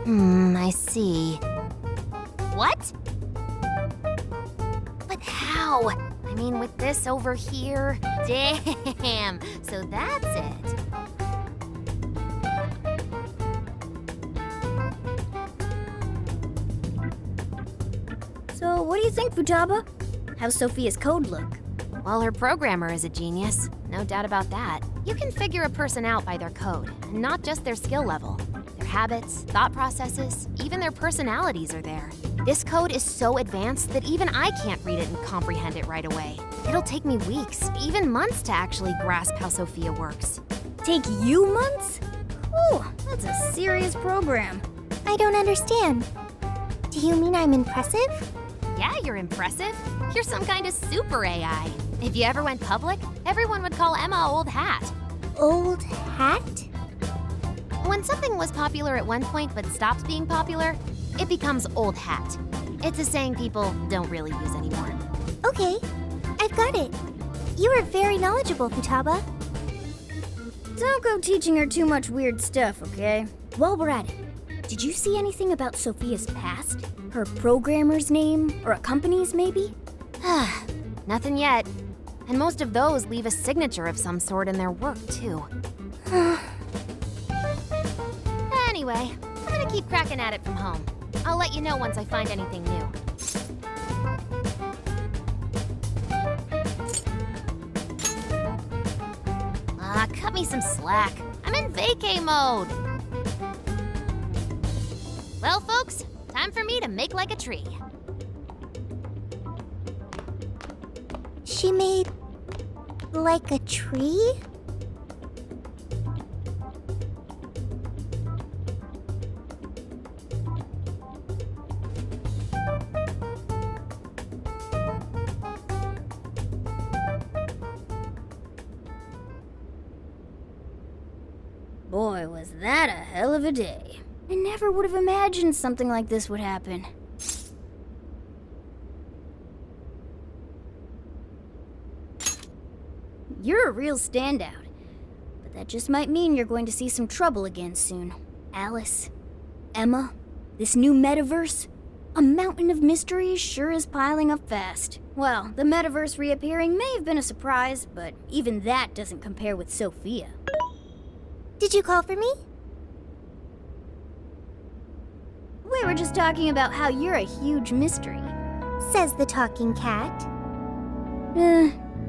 I see. What? But how? I mean, with this over here? Damn, so that's it. So, what do you think, Futaba? How's Sophia's code look? Well, her programmer is a genius. No doubt about that. You can figure a person out by their code, and not just their skill level. Their habits, thought processes, even their personalities are there. This code is so advanced that even I can't read it and comprehend it right away. It'll take me weeks, even months to actually grasp how Sophia works. Take you months? Whew, that's a serious program. I don't understand. Do you mean I'm impressive? Yeah, you're impressive. You're some kind of super AI. If you ever went public, everyone would call Emma Old Hat. Old hat? When something was popular at one point but stops being popular, it becomes old hat. It's a saying people don't really use anymore. Okay, I've got it. You are very knowledgeable, Futaba. Don't go teaching her too much weird stuff, okay? While we're at it, did you see anything about Sophia's past? Her programmer's name? Or a company's, maybe? Nothing yet. And most of those leave a signature of some sort in their work, too. Anyway, I'm gonna keep cracking at it from home. I'll let you know once I find anything new. Cut me some slack. I'm in vacay mode. Well, folks, time for me to make like a tree. She made like a tree? Boy, was that a hell of a day. I never would have imagined something like this would happen. You're a real standout. But that just might mean you're going to see some trouble again soon. Alice, Emma, this new metaverse. A mountain of mysteries sure is piling up fast. Well, the metaverse reappearing may have been a surprise, but even that doesn't compare with Sophia. Did you call for me? We were just talking about how you're a huge mystery. Says the talking cat.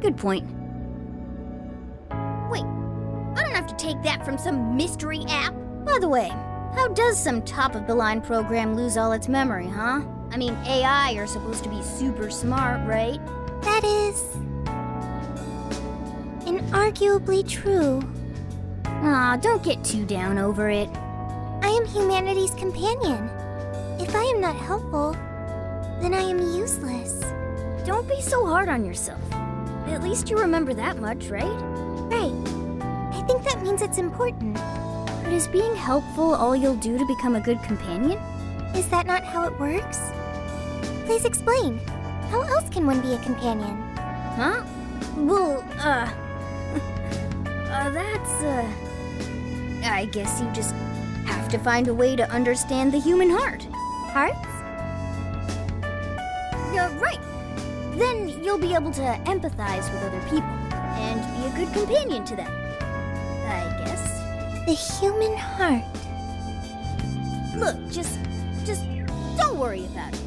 Good point. Wait, I don't have to take that from some mystery app. By the way, how does some top-of-the-line program lose all its memory, huh? I mean, AI are supposed to be super smart, right? That is inarguably true. Aw, don't get too down over it. I am humanity's companion. If I am not helpful, then I am useless. Don't be so hard on yourself. At least you remember that much, right? Right. I think that means it's important. But is being helpful all you'll do to become a good companion? Is that not how it works? Please explain. How else can one be a companion? Huh? Well, I guess you just have to find a way to understand the human heart. Hearts? Right. Then you'll be able to empathize with other people and be a good companion to them. I guess. The human heart. Look, just don't worry about it.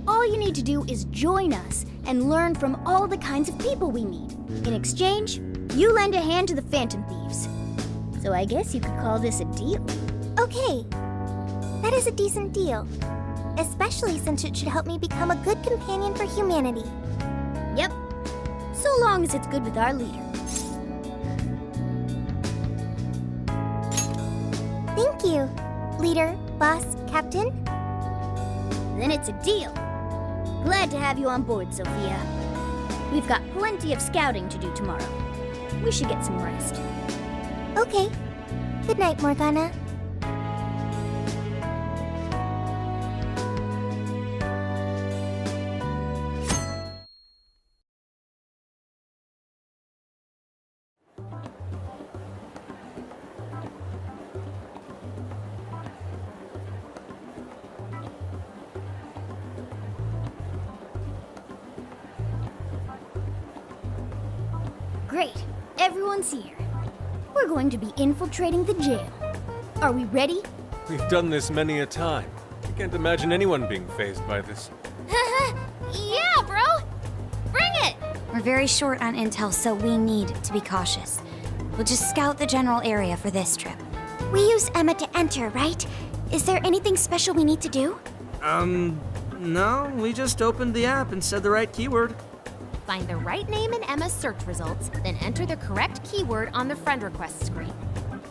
All you need to do is join us and learn from all the kinds of people we meet. In exchange, you lend a hand to the Phantom Thieves. So I guess you could call this a deal. Okay. That is a decent deal. Especially since it should help me become a good companion for humanity. Yep. So long as it's good with our leader. Thank you, leader, boss, captain. Then it's a deal. Glad to have you on board, Sophia. We've got plenty of scouting to do tomorrow. We should get some rest. Okay. Good night, Morgana. Great. Everyone's here. We're going to be infiltrating the jail. Are we ready? We've done this many a time. I can't imagine anyone being fazed by this. Yeah, bro! Bring it! We're very short on intel, so we need to be cautious. We'll just scout the general area for this trip. We use Emma to enter, right? Is there anything special we need to do? No, we just opened the app and said the right keyword. Find the right name in Emma's search results, then enter the correct keyword on the friend request screen.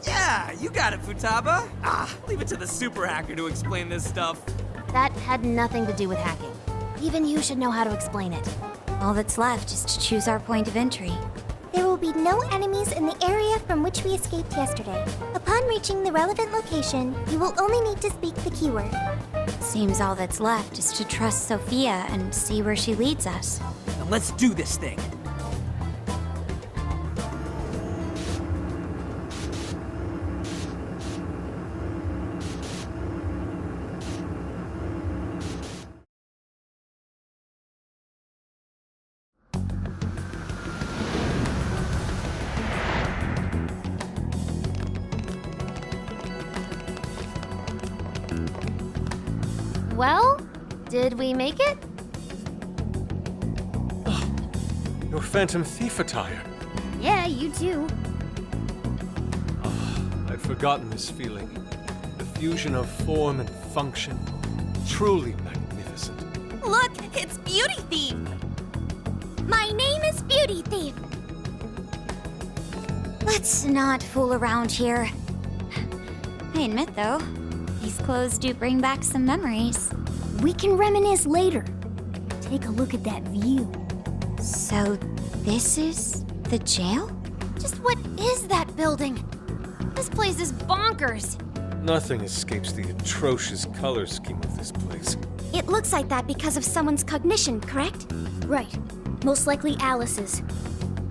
Yeah, you got it, Futaba. Leave it to the super hacker to explain this stuff. That had nothing to do with hacking. Even you should know how to explain it. All that's left is to choose our point of entry. There will be no enemies in the area from which we escaped yesterday. Upon reaching the relevant location, you will only need to speak the keyword. Seems all that's left is to trust Sophia and see where she leads us. Now let's do this thing. Well, did we make it? Your Phantom Thief attire. Yeah, you too. I'd forgotten this feeling. The fusion of form and function. Truly magnificent. Look, it's Beauty Thief! My name is Beauty Thief. Let's not fool around here. I admit, though, these clothes do bring back some memories. We can reminisce later. Take a look at that view. So, this is the jail? Just what is that building? This place is bonkers. Nothing escapes the atrocious color scheme of this place. It looks like that because of someone's cognition, correct? Right. Most likely Alice's.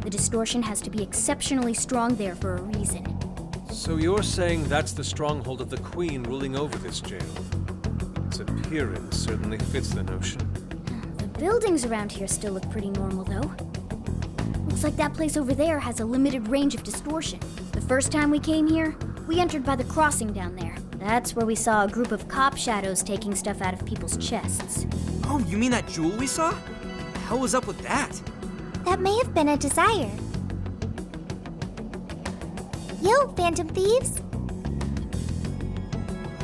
The distortion has to be exceptionally strong there for a reason. So you're saying that's the stronghold of the Queen ruling over this jail? Its appearance certainly fits the notion. The buildings around here still look pretty normal, though. Looks like that place over there has a limited range of distortion. The first time we came here, we entered by the crossing down there. That's where we saw a group of cop shadows taking stuff out of people's chests. Oh, you mean that jewel we saw? The hell was up with that? That may have been a desire. Yo, Phantom Thieves!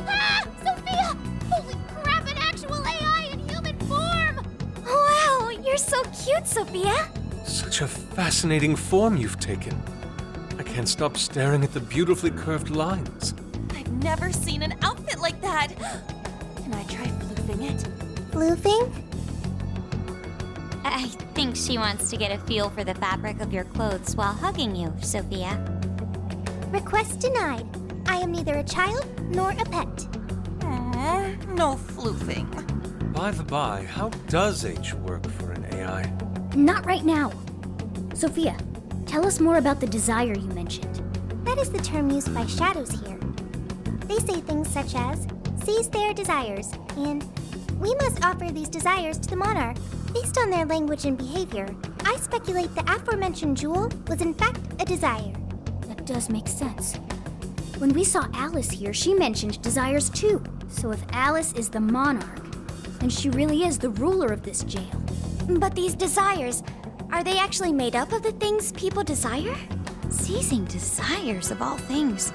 Ah! Sophia! Holy crap, an actual AI in human form! Wow, you're so cute, Sophia! Such a fascinating form you've taken. I can't stop staring at the beautifully curved lines. I've never seen an outfit like that. Can I try floofing it? Floofing? I think she wants to get a feel for the fabric of your clothes while hugging you, Sophia. Request denied. I am neither a child nor a pet. No floofing. By the by, how does H work for an AI? Not right now. Sophia, tell us more about the desire you mentioned. That is the term used by shadows here. They say things such as, seize their desires, and we must offer these desires to the monarch. Based on their language and behavior, I speculate the aforementioned jewel was in fact a desire. That does make sense. When we saw Alice here, she mentioned desires too. So if Alice is the monarch, then she really is the ruler of this jail. But these desires, are they actually made up of the things people desire? Seizing desires of all things.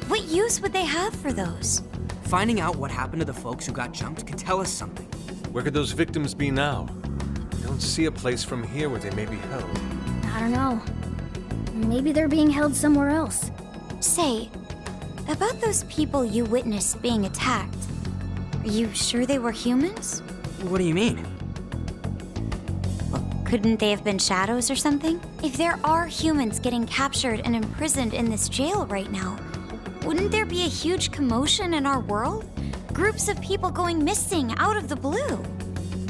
What use would they have for those? Finding out what happened to the folks who got jumped could tell us something. Where could those victims be now? I don't see a place from here where they may be held. I don't know. Maybe they're being held somewhere else. Say, about those people you witnessed being attacked, are you sure they were humans? What do you mean? Couldn't they have been shadows or something? If there are humans getting captured and imprisoned in this jail right now, wouldn't there be a huge commotion in our world? Groups of people going missing out of the blue.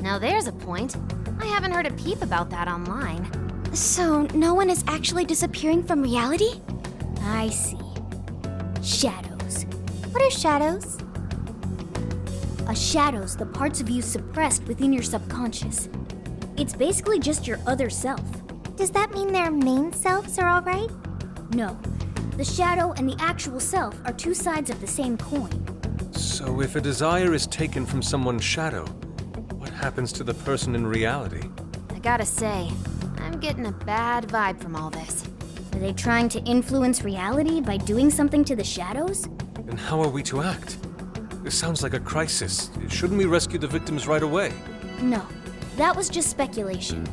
Now there's a point. I haven't heard a peep about that online. So, no one is actually disappearing from reality? I see. Shadows. What are shadows? A shadow's the parts of you suppressed within your subconscious. It's basically just your other self. Does that mean their main selves are alright? No. The shadow and the actual self are two sides of the same coin. So if a desire is taken from someone's shadow, what happens to the person in reality? I gotta say, I'm getting a bad vibe from all this. Are they trying to influence reality by doing something to the shadows? And how are we to act? This sounds like a crisis. Shouldn't we rescue the victims right away? No. That was just speculation.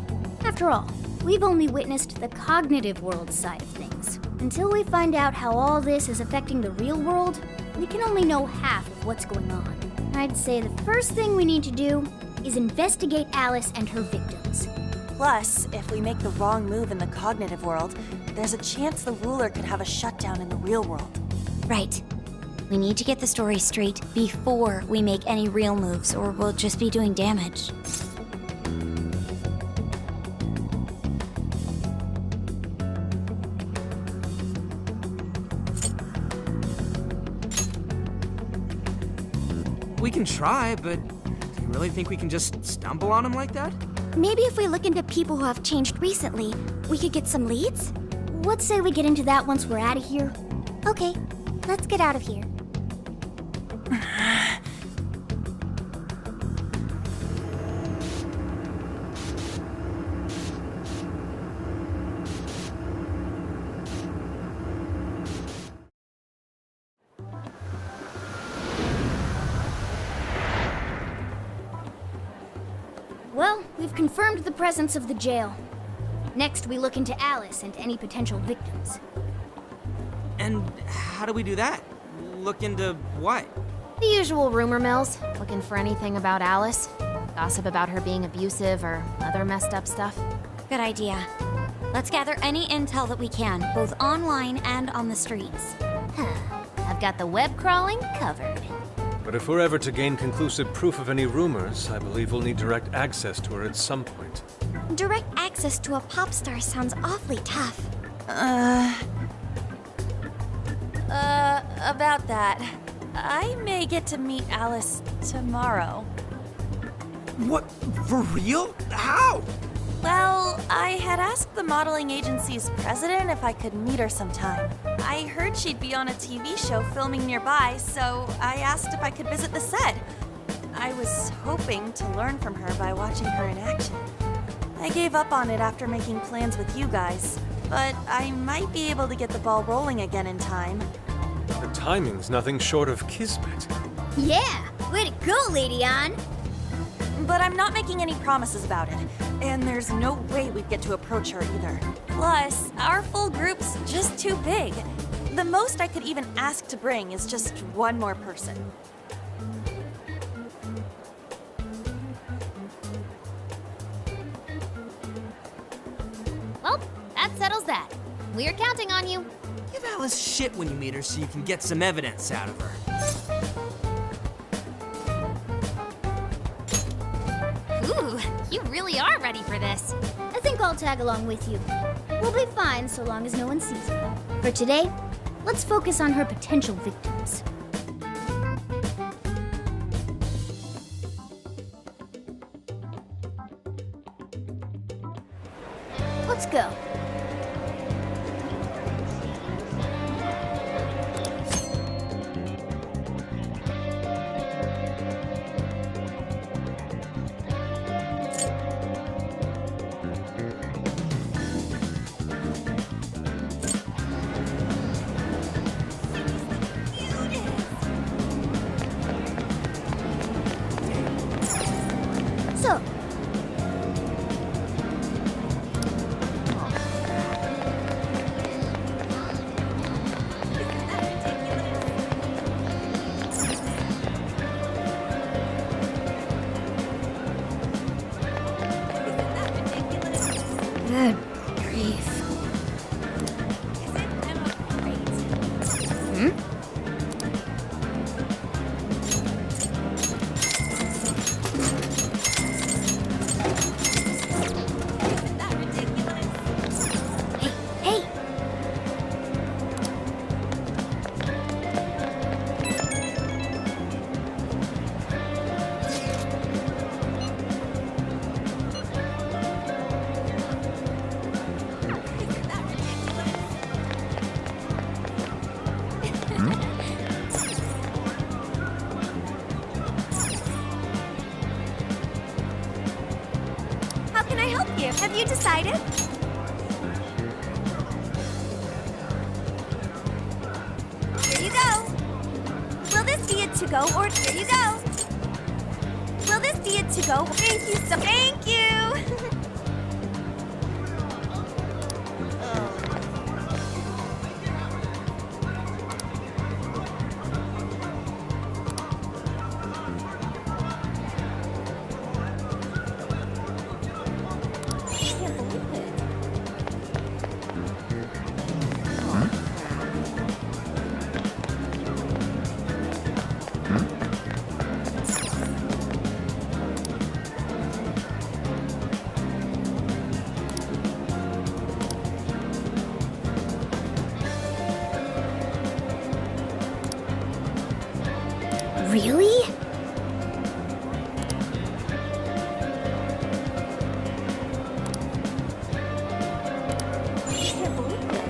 After all, we've only witnessed the cognitive world side of things. Until we find out how all this is affecting the real world, we can only know half of what's going on. I'd say the first thing we need to do is investigate Alice and her victims. Plus, if we make the wrong move in the cognitive world, there's a chance the ruler could have a shutdown in the real world. Right. We need to get the story straight before we make any real moves, or we'll just be doing damage. We can try, but do you really think we can just stumble on him like that? Maybe if we look into people who have changed recently, we could get some leads? What say we get into that once we're out of here? Okay, let's get out of here. Well, we've confirmed the presence of the jail. Next, we look into Alice and any potential victims. And how do we do that? Look into what? The usual rumor mills, looking for anything about Alice. Gossip about her being abusive or other messed up stuff. Good idea. Let's gather any intel that we can, both online and on the streets. I've got the web crawling covered. But if we're ever to gain conclusive proof of any rumors, I believe we'll need direct access to her at some point. Direct access to a pop star sounds awfully tough. About that. I may get to meet Alice tomorrow. What? For real? How? Well, I had asked the modeling agency's president if I could meet her sometime. I heard she'd be on a TV show filming nearby, so I asked if I could visit the set. I was hoping to learn from her by watching her in action. I gave up on it after making plans with you guys, but I might be able to get the ball rolling again in time. The timing's nothing short of kismet. Yeah! Way to go, Lady Ann! But I'm not making any promises about it, and there's no way we'd get to approach her either. Plus, our full group's just too big. The most I could even ask to bring is just one more person. Well, that settles that. We're counting on you. Give Alice shit when you meet her so you can get some evidence out of her. Ooh, you really are ready for this. I think I'll tag along with you. We'll be fine so long as no one sees her. For today, let's focus on her potential victims. Let's go. So, good grief. Hey! decided? Here you go. Will this be a to-go or here you go? Will this be a to-go? Thank you so. Thank you. Really? Can't believe it.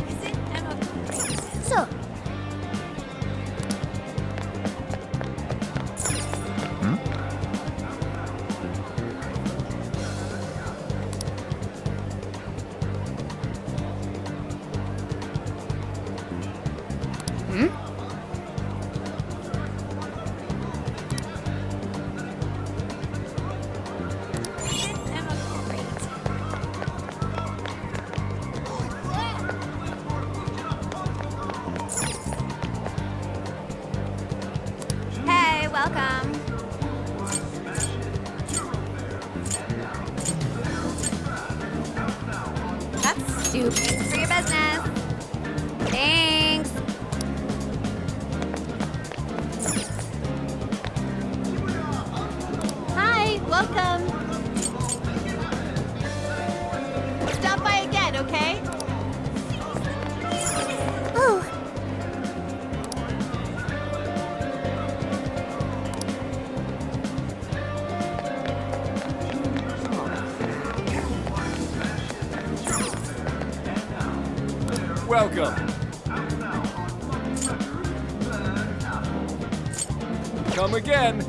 Is it Emma? So, Isn't Emma great? Hey, welcome. That's stupid. Thanks for your business. Thanks. Hi, welcome. Stop by again, okay? Oh, Welcome. Come again.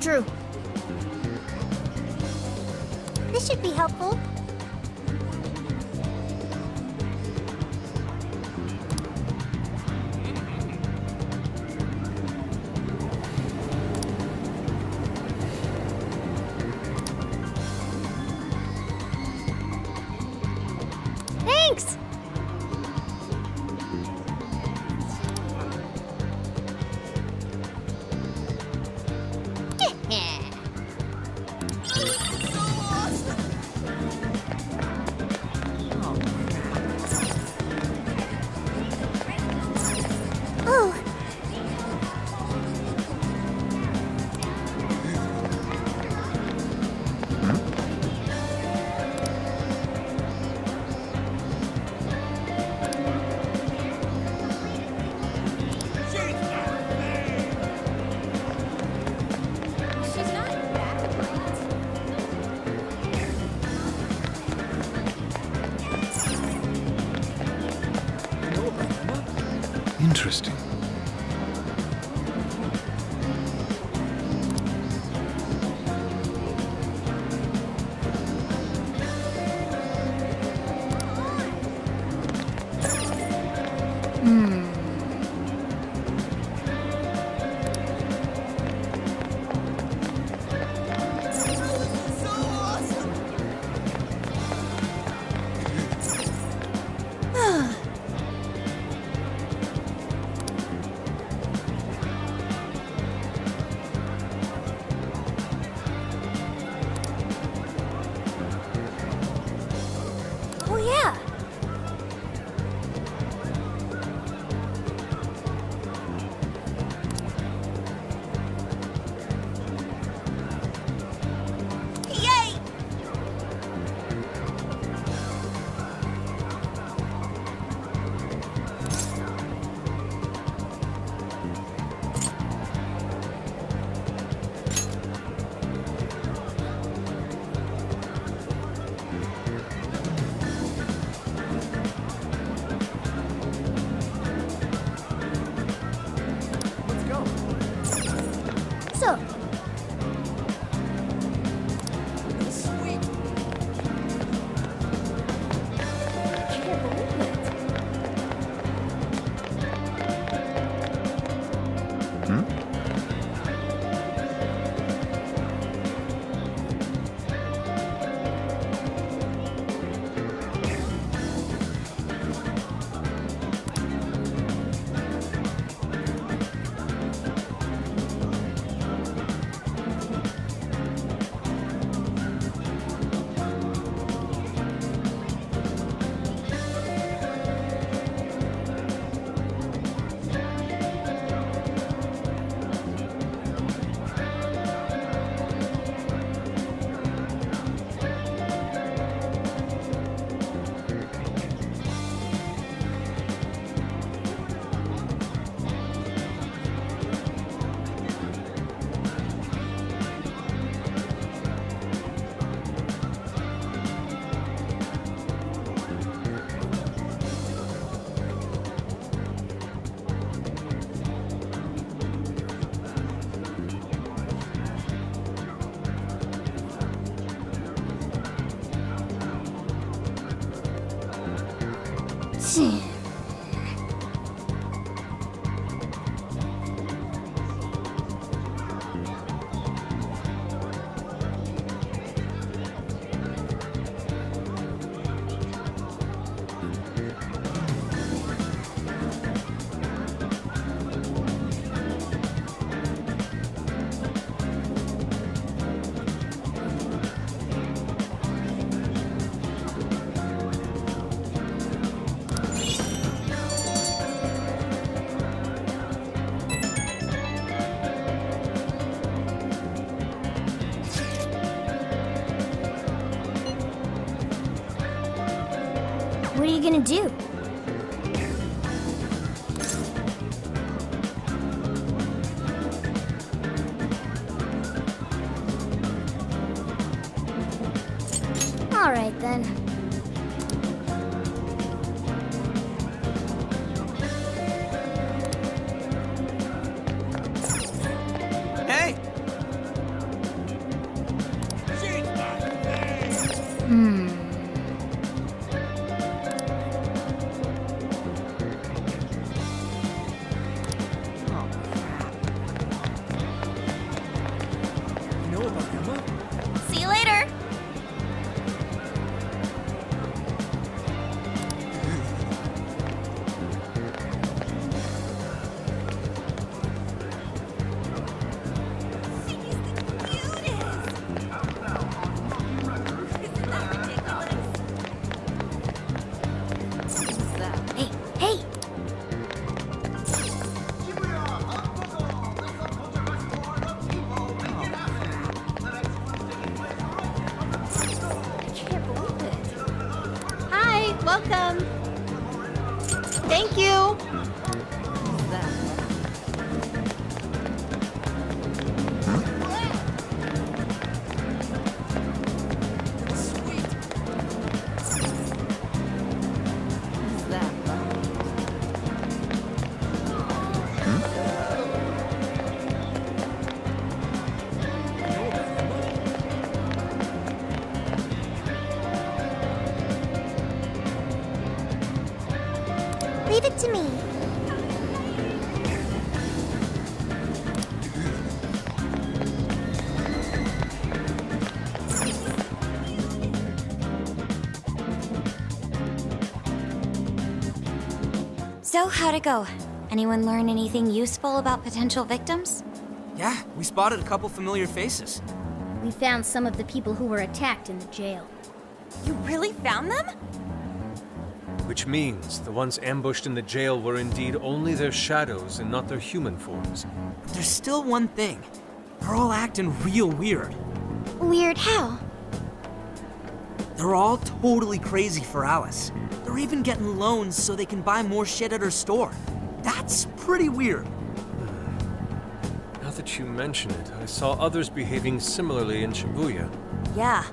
true. This should be helpful. Thanks! Oh, Interesting. Oh, yeah. Yay! So, what are you gonna do? All right, then. Hey! Thank you. Leave it to me. So, how'd it go? Anyone learn anything useful about potential victims? Yeah, we spotted a couple familiar faces. We found some of the people who were attacked in the jail. You really found them? Which means the ones ambushed in the jail were indeed only their shadows and not their human forms. But there's still one thing. They're all acting real weird. Weird how? They're all totally crazy for Alice. They're even getting loans so they can buy more shit at her store. That's pretty weird. Now that you mention it, I saw others behaving similarly in Shibuya. Yeah,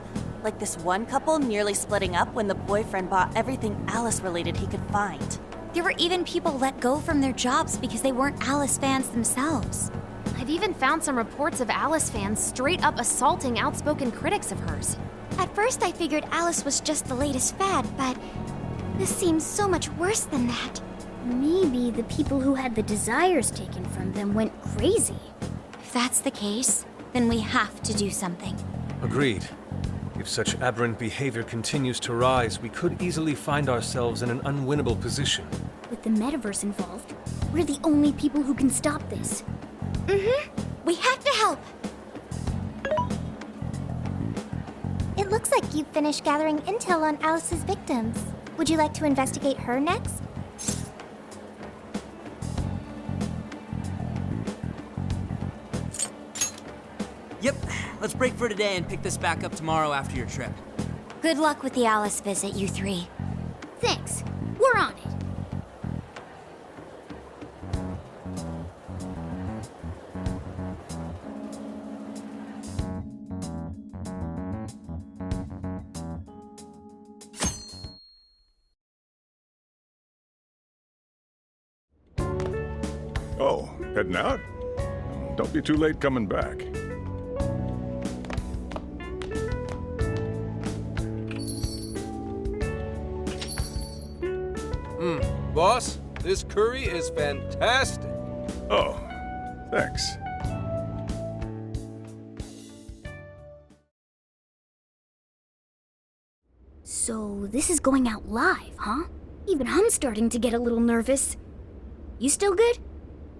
like this one couple nearly splitting up when the boyfriend bought everything Alice-related he could find. There were even people let go from their jobs because they weren't Alice fans themselves. I've even found some reports of Alice fans straight up assaulting outspoken critics of hers. At first I figured Alice was just the latest fad, but this seems so much worse than that. Maybe the people who had the desires taken from them went crazy. If that's the case, then we have to do something. Agreed. If such aberrant behavior continues to rise, we could easily find ourselves in an unwinnable position. With the metaverse involved, we're the only people who can stop this. We have to help. It looks like you've finished gathering intel on Alice's victims. Would you like to investigate her next? Yep, let's break for today and pick this back up tomorrow after your trip. Good luck with the Alice visit, you three. Thanks. We're on it. Oh, heading out? Don't be too late coming back. Boss, this curry is fantastic. Oh, thanks. So this is going out live, huh? Even I'm starting to get a little nervous. You still good?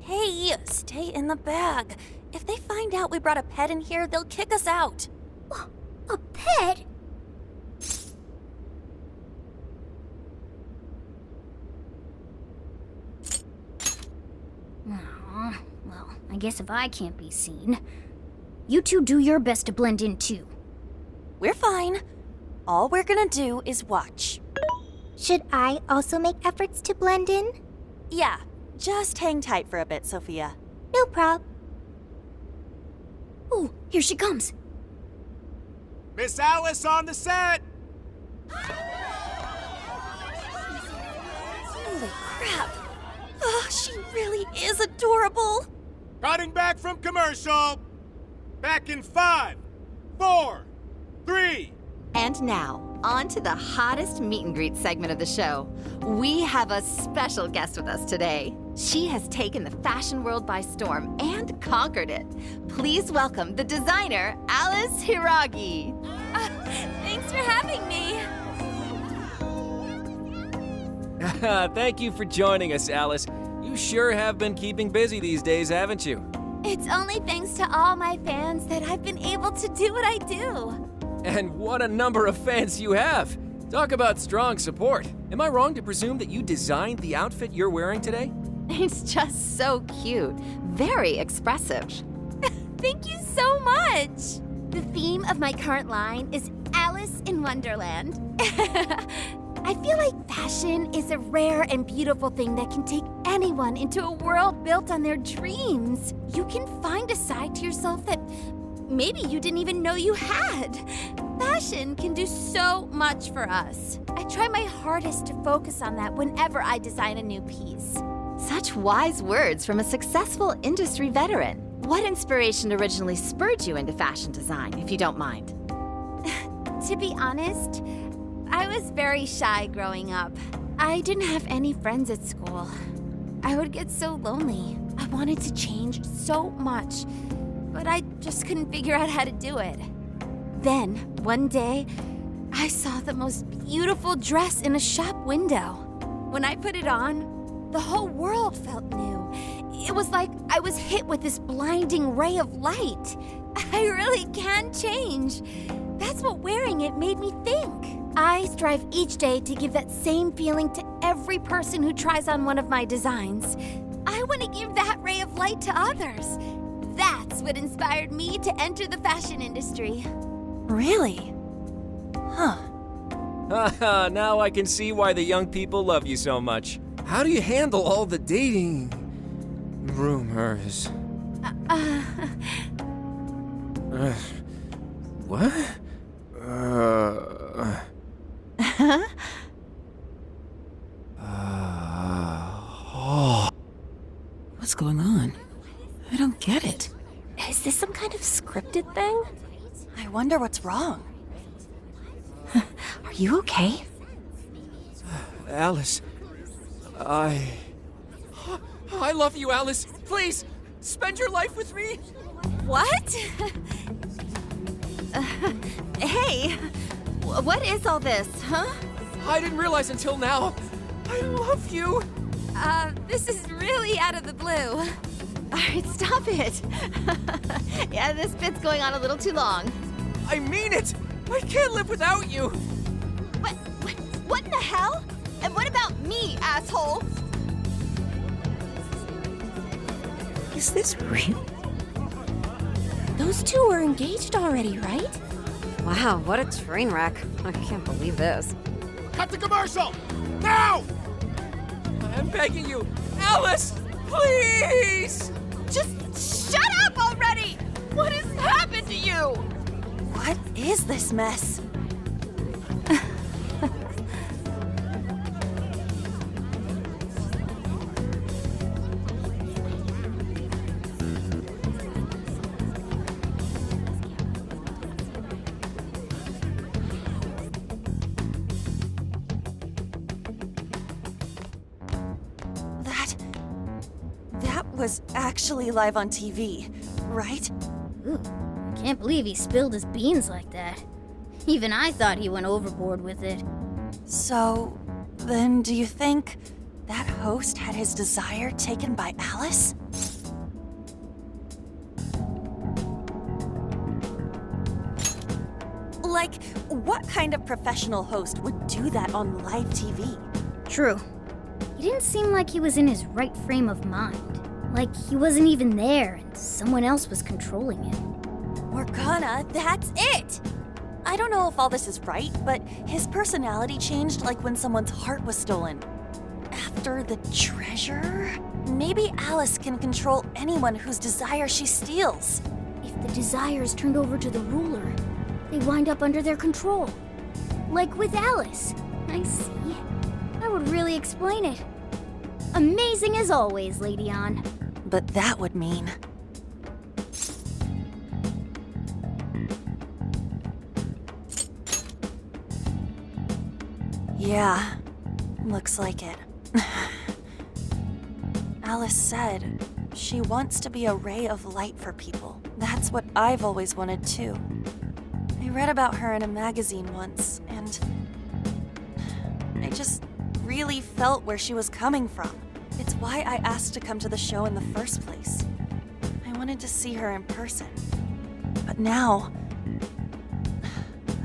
Hey, stay in the bag. If they find out we brought a pet in here, they'll kick us out. A pet? Aw, well, I guess if I can't be seen, you two do your best to blend in too. We're fine. All we're gonna do is watch. Should I also make efforts to blend in? Yeah, just hang tight for a bit, Sophia. No prob. Oh, here she comes. Miss Alice on the set! Holy crap! Oh, she really is adorable! Cutting back from commercial! Back in 5, 4, 3... And now, on to the hottest meet and greet segment of the show. We have a special guest with us today. She has taken the fashion world by storm and conquered it. Please welcome the designer, Alice Hiragi. Thanks for having me! Thank you for joining us, Alice. You sure have been keeping busy these days, haven't you? It's only thanks to all my fans that I've been able to do what I do. And what a number of fans you have! Talk about strong support. Am I wrong to presume that you designed the outfit you're wearing today? It's just so cute. Very expressive. Thank you so much! The theme of my current line is Alice in Wonderland. I feel like fashion is a rare and beautiful thing that can take anyone into a world built on their dreams. You can find a side to yourself that maybe you didn't even know you had. Fashion can do so much for us. I try my hardest to focus on that whenever I design a new piece. Such wise words from a successful industry veteran. What inspiration originally spurred you into fashion design, if you don't mind? To be honest, I was very shy growing up. I didn't have any friends at school. I would get so lonely. I wanted to change so much, but I just couldn't figure out how to do it. Then, one day, I saw the most beautiful dress in a shop window. When I put it on, the whole world felt new. It was like I was hit with this blinding ray of light. I really can change. That's what wearing it made me think. I strive each day to give that same feeling to every person who tries on one of my designs. I want to give that ray of light to others. That's what inspired me to enter the fashion industry. Really? Huh. Haha, now I can see why the young people love you so much. How do you handle all the dating rumors? What? What's going on? I don't get it. Is this some kind of scripted thing? I wonder what's wrong. Are you okay? Alice, I love you, Alice. Please, spend your life with me. What? Hey, what is all this, huh? I didn't realize until now. I love you. This is really out of the blue. All right, stop it. Yeah, this bit's going on a little too long. I mean it. I can't live without you. What in the hell? And what about me, asshole? Is this real? Those two were engaged already, right? Wow, what a train wreck. I can't believe this. Cut the commercial! Now! I'm begging you, Alice, please! Just shut up already! What has happened to you? What is this mess? That was actually live on TV, right? Ooh, I can't believe he spilled his beans like that. Even I thought he went overboard with it. So, then do you think that host had his desire taken by Alice? Like, what kind of professional host would do that on live TV? True. He didn't seem like he was in his right frame of mind. Like he wasn't even there and someone else was controlling him. Morgana, that's it! I don't know if all this is right, but his personality changed like when someone's heart was stolen. After the treasure? Maybe Alice can control anyone whose desire she steals. If the desire is turned over to the ruler, they wind up under their control. Like with Alice. I see. That would really explain it. Amazing as always, Lady Ann. But that would mean... Yeah, looks like it. Alice said she wants to be a ray of light for people. That's what I've always wanted too. I read about her in a magazine once, and I just really felt where she was coming from. It's why I asked to come to the show in the first place. I wanted to see her in person. But now,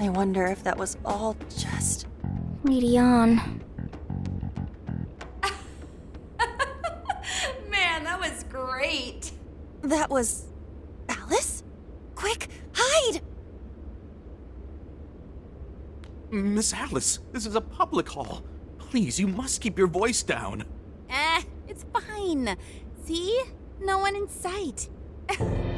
I wonder if that was all just... Lady Ann. Man, that was great. That was... Alice? Quick, hide! Miss Alice, this is a public hall. Please, you must keep your voice down. It's fine. See? No one in sight.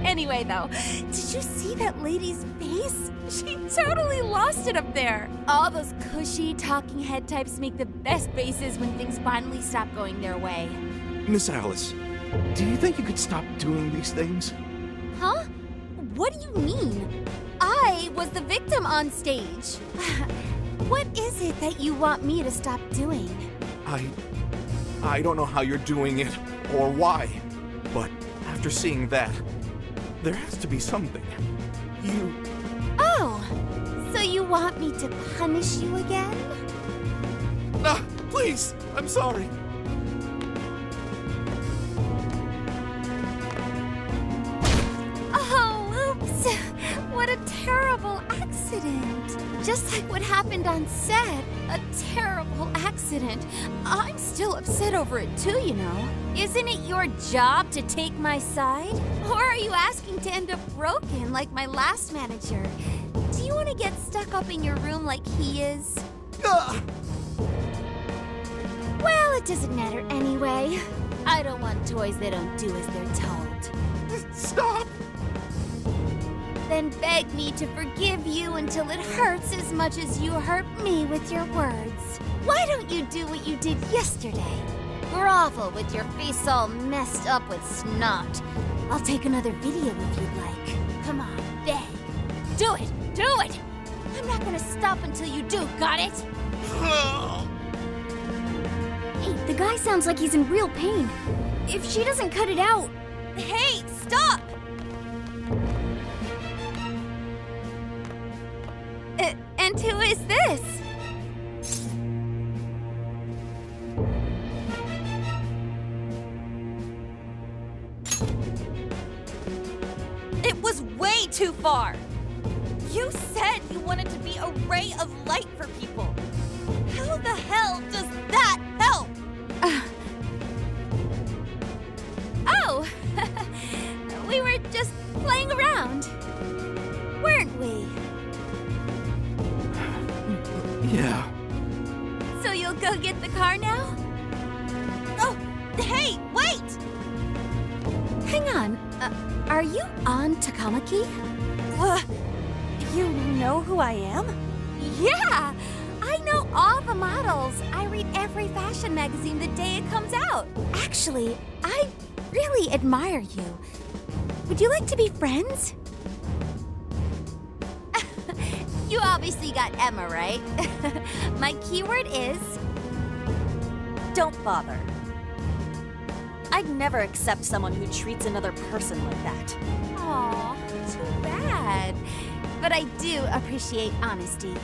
Anyway, though, did you see that lady's face? She totally lost it up there. All those cushy talking head types make the best faces when things finally stop going their way. Miss Alice, do you think you could stop doing these things? Huh? What do you mean? I was the victim on stage. What is it that you want me to stop doing? I don't know how you're doing it or why, but after seeing that, there has to be something. Oh, so you want me to punish you again? Please, I'm sorry. Oh, oops. What a terrible accident. Just like what happened on set. A terrible accident. I'm still upset over it too, you know. Isn't it your job to take my side? Or are you asking to end up broken like my last manager? Do you want to get stuck up in your room like he is? Well, it doesn't matter anyway. I don't want toys that don't do as they're told. Stop! Then beg me to forgive you until it hurts as much as you hurt me with your words. Why don't you do what you did yesterday? Grovel with your face all messed up with snot. I'll take another video if you'd like. Come on, beg. Do it! Do it! I'm not gonna stop until you do, got it? Hey, the guy sounds like he's in real pain. If she doesn't cut it out... Hey, stop! And who is this? It was way too far! You said you wanted to be a ray of light for people. How the hell does that help? Oh! We were just playing around, weren't we? Yeah. So you'll go get the car now? Oh, hey, wait! Hang on. Are you on Takamaki? You know who I am? Yeah! I know all the models. I read every fashion magazine the day it comes out. Actually, I really admire you. Would you like to be friends? You obviously got Emma, right? My keyword is... Don't bother. I'd never accept someone who treats another person like that. Aw, too bad. But I do appreciate honesty.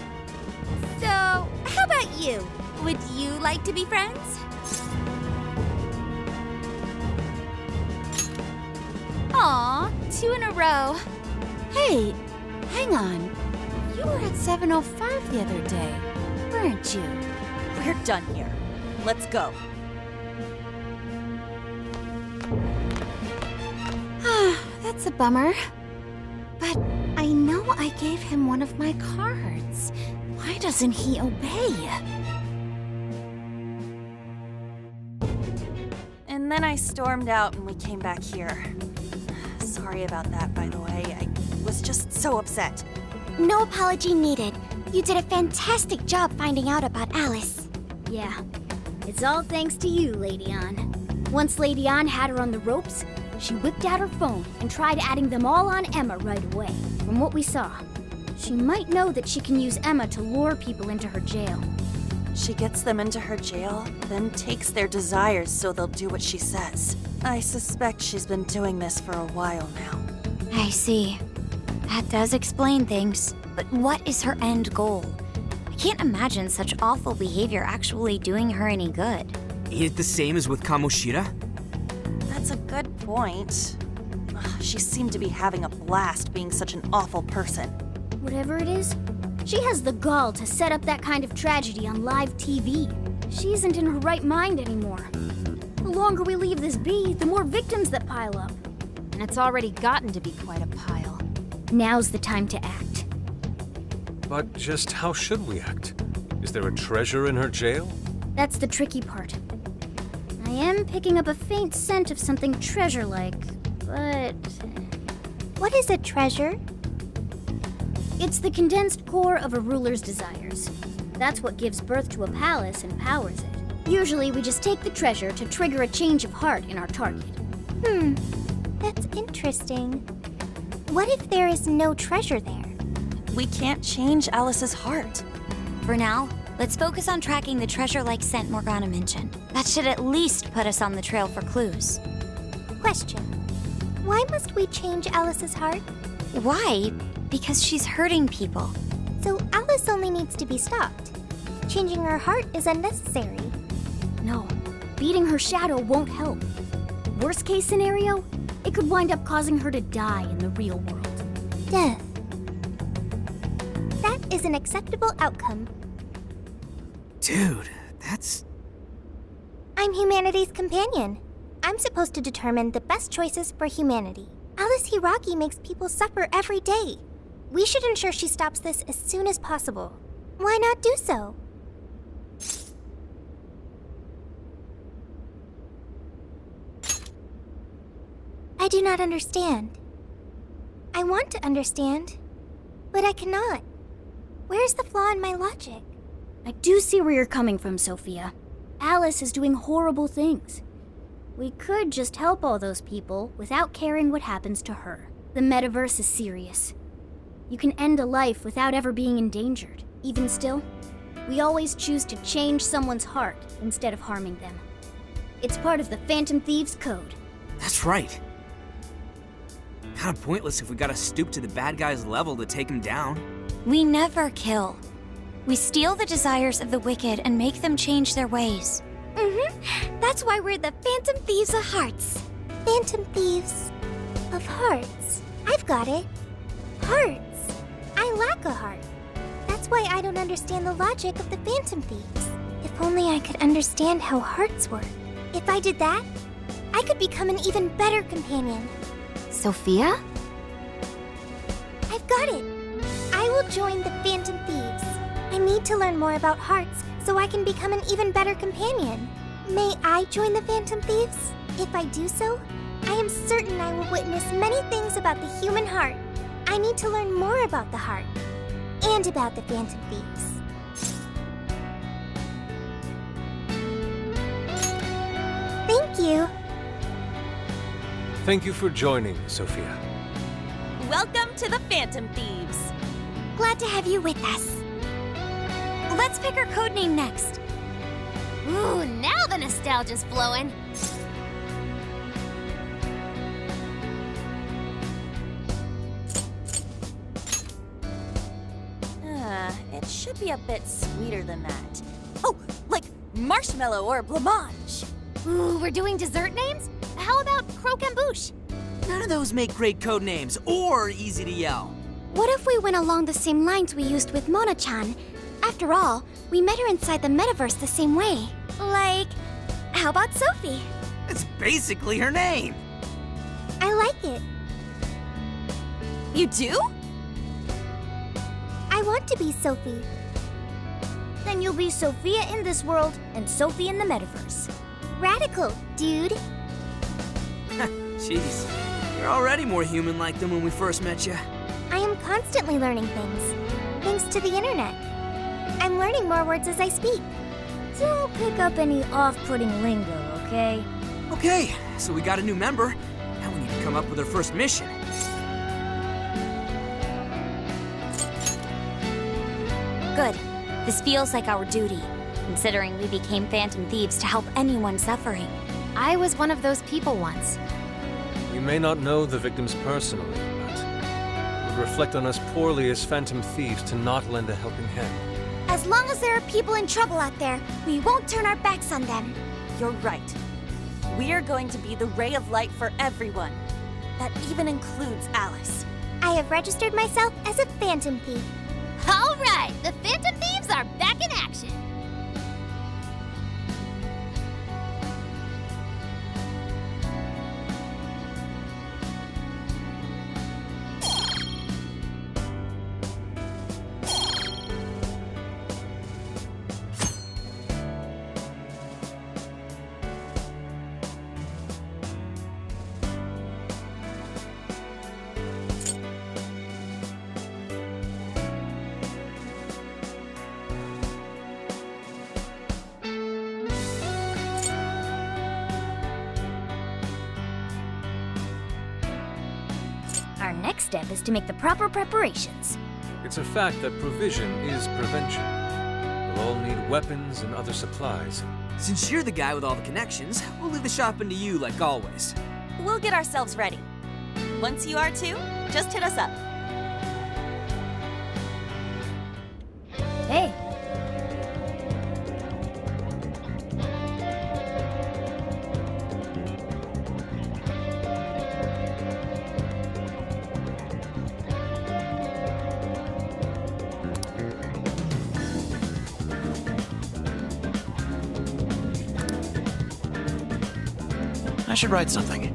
So, how about you? Would you like to be friends? Aw, 2 in a row. Hey, hang on. You were at 7:05 the other day, weren't you? We're done here. Let's go. That's a bummer. But I know I gave him one of my cards. Why doesn't he obey? And then I stormed out and we came back here. Sorry about that, by the way. I was just so upset. No apology needed. You did a fantastic job finding out about Alice. Yeah, it's all thanks to you, Lady Ann. Once Lady Ann had her on the ropes, she whipped out her phone and tried adding them all on Emma right away. From what we saw, she might know that she can use Emma to lure people into her jail. She gets them into her jail, then takes their desires so they'll do what she says. I suspect she's been doing this for a while now. I see. That does explain things. But what is her end goal? I can't imagine such awful behavior actually doing her any good. Ain't it the same as with Kamoshida? That's a good point. She seemed to be having a blast being such an awful person. Whatever it is, she has the gall to set up that kind of tragedy on live TV. She isn't in her right mind anymore. The longer we leave this be, the more victims that pile up. And it's already gotten to be quite a pile. Now's the time to act. But just how should we act? Is there a treasure in her jail? That's the tricky part. I am picking up a faint scent of something treasure-like, but... What is a treasure? It's the condensed core of a ruler's desires. That's what gives birth to a palace and powers it. Usually we just take the treasure to trigger a change of heart in our target. That's interesting. What if there is no treasure there? We can't change Alice's heart. For now, let's focus on tracking the treasure-like scent Morgana mentioned. That should at least put us on the trail for clues. Question. Why must we change Alice's heart? Why? Because she's hurting people. So Alice only needs to be stopped. Changing her heart is unnecessary. No, beating her shadow won't help. Worst case scenario, it could wind up causing her to die in the real world. Death. That is an acceptable outcome. Dude, that's... I'm humanity's companion. I'm supposed to determine the best choices for humanity. Alice Hiragi makes people suffer every day. We should ensure she stops this as soon as possible. Why not do so? I do not understand. I want to understand, but I cannot. Where's the flaw in my logic? I do see where you're coming from, Sophia. Alice is doing horrible things. We could just help all those people without caring what happens to her. The metaverse is serious. You can end a life without ever being endangered. Even still, we always choose to change someone's heart instead of harming them. It's part of the Phantom Thieves Code. That's right. Kinda pointless if we gotta stoop to the bad guy's level to take him down. We never kill. We steal the desires of the wicked and make them change their ways. That's why we're the Phantom Thieves of Hearts. Phantom Thieves of Hearts. I've got it. Hearts. I lack a heart. That's why I don't understand the logic of the Phantom Thieves. If only I could understand how hearts work. If I did that, I could become an even better companion. Sophia? I've got it. I will join the Phantom Thieves. I need to learn more about hearts so I can become an even better companion. May I join the Phantom Thieves? If I do so, I am certain I will witness many things about the human heart. I need to learn more about the heart and about the Phantom Thieves. Thank you. Thank you for joining, Sophia. Welcome to the Phantom Thieves. Glad to have you with us. Let's pick our codename next. Ooh, now the nostalgia's flowing. It should be a bit sweeter than that. Oh, like marshmallow or blancmange. Ooh, we're doing dessert names? How about croquembouche? None of those make great code names or easy to yell. What if we went along the same lines we used with Mona-chan? After all, we met her inside the metaverse the same way. Like, how about Sophie? It's basically her name. I like it. You do? I want to be Sophie. Then you'll be Sophia in this world and Sophie in the metaverse. Radical, dude. Jeez, you're already more human-like than when we first met you. I am constantly learning things, thanks to the internet. I'm learning more words as I speak. Don't pick up any off-putting lingo, okay? Okay, so we got a new member. Now we need to come up with our first mission. Good. This feels like our duty, considering we became Phantom Thieves to help anyone suffering. I was one of those people once. You may not know the victims personally, but it would reflect on us poorly as Phantom Thieves to not lend a helping hand. As long as there are people in trouble out there, we won't turn our backs on them. You're right. We are going to be the ray of light for everyone. That even includes Alice. I have registered myself as a Phantom Thief. All right, the Phantom Thieves are back in action. Our next step is to make the proper preparations. It's a fact that provision is prevention. We'll all need weapons and other supplies. Since you're the guy with all the connections, we'll leave the shopping to you like always. We'll get ourselves ready. Once you are too, just hit us up. Hey. I should write something.